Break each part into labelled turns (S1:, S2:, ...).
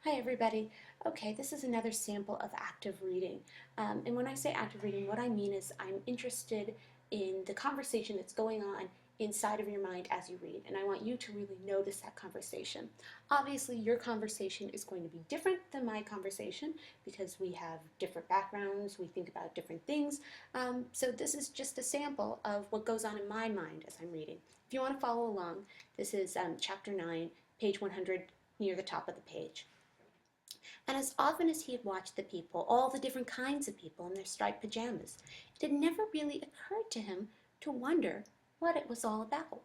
S1: Hi everybody. Okay, this is another sample of active reading. And when I say active reading, what I mean is I'm interested in the conversation that's going on inside of your mind as you read, and I want you to really notice that conversation. Obviously, your conversation is going to be different than my conversation because we have different backgrounds, we think about different things. So this is just a sample of what goes on in my mind as I'm reading. If you want to follow along, this is chapter 9, page 100, near the top of the page. And as often as he had watched the people, all the different kinds of people in their striped pajamas, it had never really occurred to him to wonder what it was all about.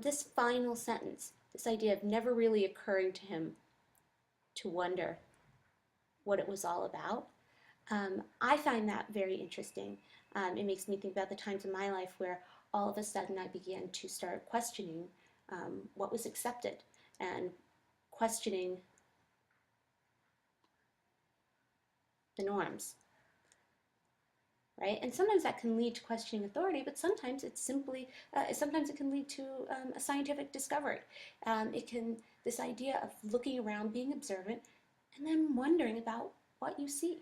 S1: This final sentence, this idea of never really occurring to him to wonder what it was all about, I find that very interesting. It makes me think about the times in my life where all of a sudden I began to start questioning what was accepted and questioning the norms, right? And sometimes that can lead to questioning authority, but sometimes it's simply, sometimes it can lead to a scientific discovery. This idea of looking around, being observant, and then wondering about what you see,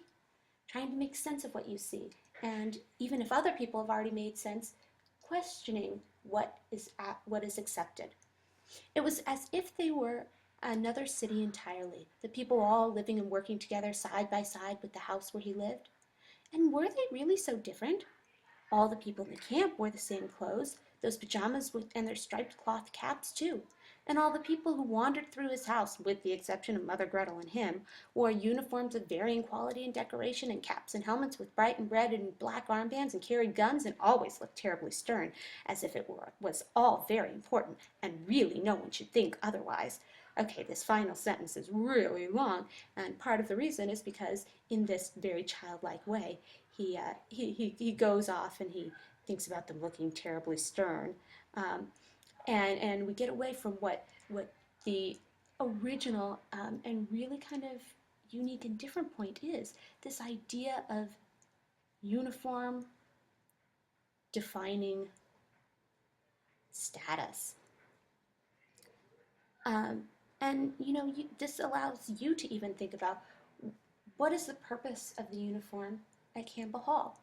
S1: trying to make sense of what you see. And even if other people have already made sense, questioning what is accepted. It was as if they were another city entirely, the people all living and working together side by side with the house where he lived. And were they really so different? All the people in the camp wore the same clothes, those pajamas and their striped cloth caps too. And all the people who wandered through his house, with the exception of Mother Gretel and him, wore uniforms of varying quality and decoration and caps and helmets with bright and red and black armbands and carried guns and always looked terribly stern, as if was all very important and really no one should think otherwise. Okay, this final sentence is really long, and part of the reason is because in this very childlike way, he goes off and he thinks about them looking terribly stern, and we get away from what the original and really kind of unique and different point is this idea of uniform defining status. Um, and this allows you to even think about what is the purpose of the uniform at Campbell Hall?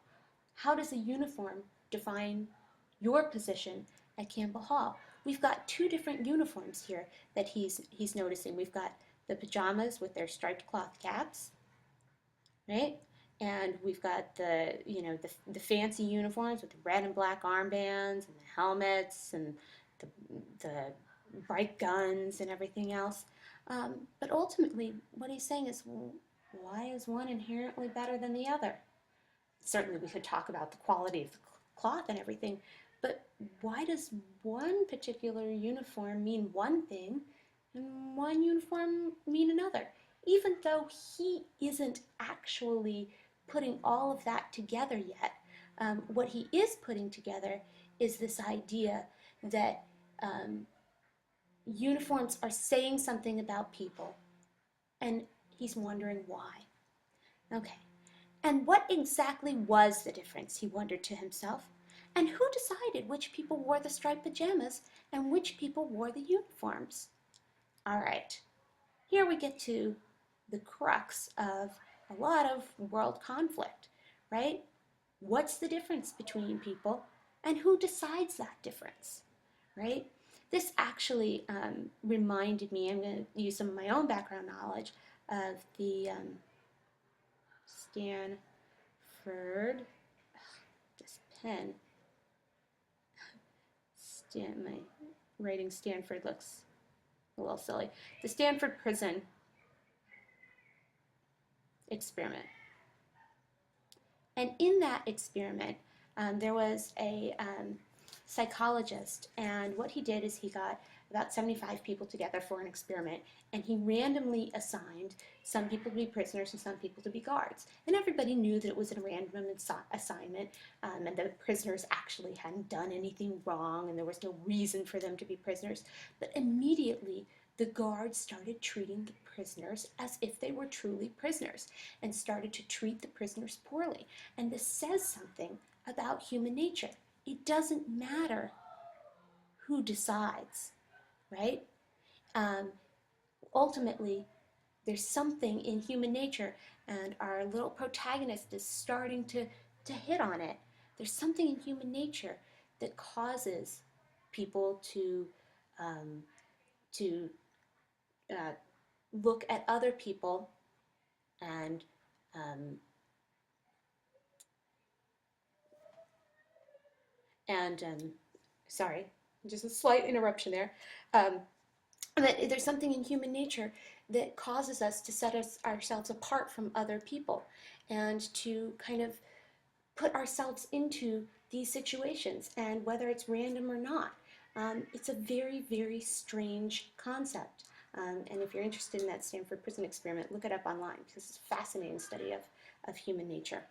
S1: How does a uniform define your position at Campbell Hall? We've got two different uniforms here that he's noticing. We've got the pajamas with their striped cloth caps, right? And we've got the fancy uniforms with the red and black armbands and the helmets and the, the bright guns and everything else. But ultimately, what he's saying is, well, why is one inherently better than the other? Certainly we could talk about the quality of the cloth and everything, but why does one particular uniform mean one thing and one uniform mean another? Even though he isn't actually putting all of that together yet, what he is putting together is this idea that uniforms are saying something about people, and he's wondering why. Okay, and what exactly was the difference, he wondered to himself, and who decided which people wore the striped pajamas and which people wore the uniforms? All right, here we get to the crux of a lot of world conflict, right? What's the difference between people and who decides that difference, right? This actually reminded me, I'm going to use some of my own background knowledge of the Stanford, this pen, my writing Stanford looks a little silly. The Stanford prison experiment. And in that experiment, there was a psychologist, and what he did is he got about 75 people together for an experiment, and he randomly assigned some people to be prisoners and some people to be guards. And everybody knew that it was a random assignment, and the prisoners actually hadn't done anything wrong, and there was no reason for them to be prisoners. But immediately, the guards started treating the prisoners as if they were truly prisoners and started to treat the prisoners poorly. And this says something about human nature. It doesn't matter who decides, right? Ultimately, there's something in human nature, and our little protagonist is starting to hit on it. There's something in human nature that causes people um, to uh, look at other people and um, and sorry, just a slight interruption there. Um, that there's something in human nature that causes us to set ourselves apart from other people and to kind of put ourselves into these situations, and whether it's random or not. It's a very, very strange concept. And if you're interested in that Stanford prison experiment, look it up online because it's a fascinating study of human nature.